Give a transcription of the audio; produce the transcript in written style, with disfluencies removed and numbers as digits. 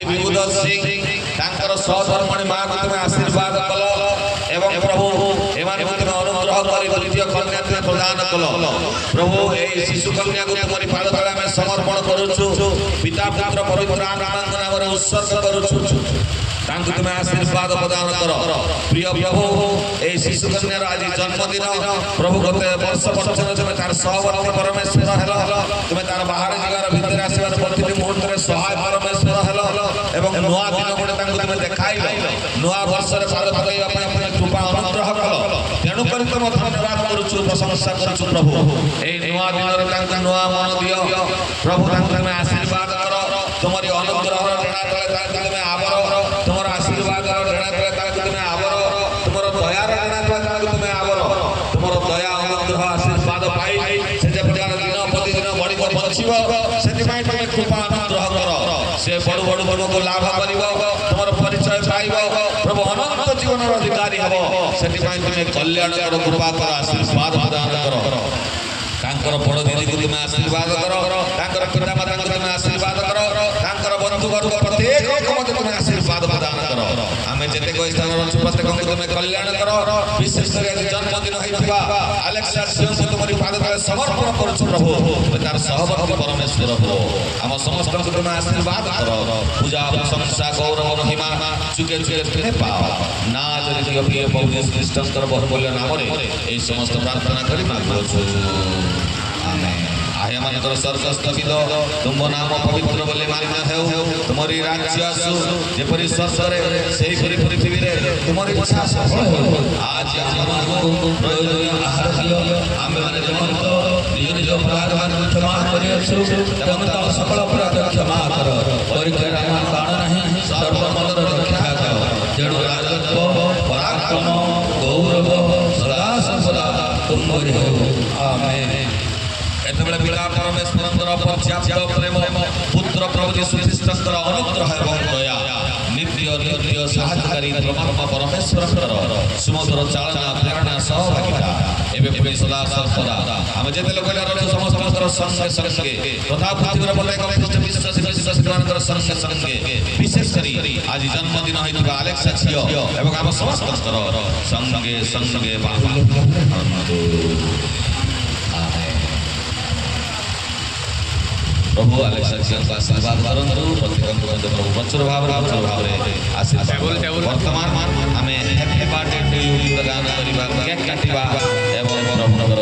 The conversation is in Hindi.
विभूद सिंह तांकर सहधर्मणी मां को तुम आशीर्वाद कल एवं प्रभु एमान को तुम अनुग्रह करी द्वितीय कन्या तुम प्रदान कल प्रभु ए शिशु कन्या को तुम्हारी पाद तले में समर्पण करूछु पिता पुत्र पवित्र आत्माଙ୍କ नामରେ उत्सर्ग करूछु तांको तुम आशीर्वाद प्रदान कर प्रिय प्रभु ए शिशु कन्यार आज जन्मदिन प्रभु गते वर्ष पर्यंत तुम तार सहवर्ती परमेश्वर हेलो तुम तार बाहर जगार भीतर आसीबार प्रतिटी मुहूर्त रे सहाय परमेश्वर हेलो एवं नुआ दिन गोटे तांको तुम देखाइलो नुआ वर्ष रे पाद पकाइबा पई अपने कृपा अनुग्रह कल तेणु करी तुम धन्यवाद करूछु प्रशंसा करूछु प्रभु ए नुआ दिन रे तांको नुआ मन दियो प्रभु तांको तुम आशीर्वाद कर तुम्हारी अनुग्रह ऋणा तले तांको तुम आवर तुमर आशीर्वाद ऋणा तले तांको तुम आवर तुमर दया ऋणा तले तांको तुम आवर तुमर दया अनुग्रह आशीर्वाद पाई से जे प्रकार दिन प्रतिदिन बड़ी बड़ी बंचिबो सेति पई तुम कृपा अनुग्रह कर से बड़ बड़ लोक को लाभ करिवो तुमर परिचय पाइबो प्रभु अनंत जीवन अधिकारी हबो सेति पई तुम कल्याण कर कृपा कर आशीर्वाद प्रदान कर तांकर बड़ दीदी को तुम आशीर्वाद कर तांकर पिता माता को तुम आशीर्वाद कर तांकर बंधु वर्ग प्रत्येक को तुम आशीर्वाद प्रदान कर आमे जेते को स्थान रछु प्रत्येक को तुम कल्याण कर विशेष कर आज जन्मदिन होइथिबा अलेक्सा सिंह को तुम्हारी पाद तले समर्पण करछु प्रभु तार सहवर्ती परमेश्वर हो हम समस्त को तुम आशीर्वाद कर पूजा प्रशंसा गौरव महिमा चुके चुके तुम पाओ ना जरे कि प्रिय पौलुस ख्रीष्टकर बहुमूल्य नाम रे ए समस्त प्रार्थना करी मागुछु आमेन आहे मानकर स्वर्ग स्थापित तुम नाम पवित्र बोले मान्य हेउ तुम्हारी राज्य आसु जेपरि स्वर्ग रे सेही परि पृथ्वी रे तुम्हारी इच्छा सफल हो आज हमको प्रयोजनीय आहार दियो आमे माने जमंत निज निज अपराध मान क्षमा करियछु तमत सकल अपराध क्षमा कर परीक्षा राम काण नाही सर्वमंगल रक्षा कर जेणु राजत्व पराक्रम गौरव सदा सर्वदा तुमरे हो आमेन एतबेले पिता परमेश्वरଙ୍କର पर्याप्त प्रेम पुत्र प्रभु यीशु ख्रीष्टଙ୍କର अनुग्रह ଏବଂ ଦୟା ନିତ୍ୟ ନିତ୍ୟ ସାହାଯ୍ୟକାରୀ ପରମ ପରମେଶ୍ୱରଙ୍କର ସୁମଧୁର ଚାଳନା ପ୍ରେରଣା ସହଭାଗିତା ଏବେ ପୁଣି ସଦା ସର୍ବଦା ଆମେ ଯେତେ ଲୋକ ରହିଛୁ ସମସ୍ତଙ୍କର ସଂगे ସଂगे ତଥା ପୃଥିବୀର ପ୍ରତ୍ୟେକ ବିଶ୍ୱାସୀମାନଙ୍କର ସଂगे ସଂगे ବିଶେଷ କରି ଆଜି ଜନ୍ମଦିନ ହୋଇଥିବା ଆଲେକ୍ସା ଝିଅ ଏବଂ ଆମ ସମସ୍ତଙ୍କର ସଂगे ସଂगे ବାହୁଲ୍ୟ प्रभु अलेक्सा का आशीर्वाद करंतु प्रत्येक को प्रभु वचन भाव आशीर्वाद वर्तमान हमें हैप्पी बर्थडे टू यू गान करिबा केक काटिबा एवं प्रभुଙ୍କର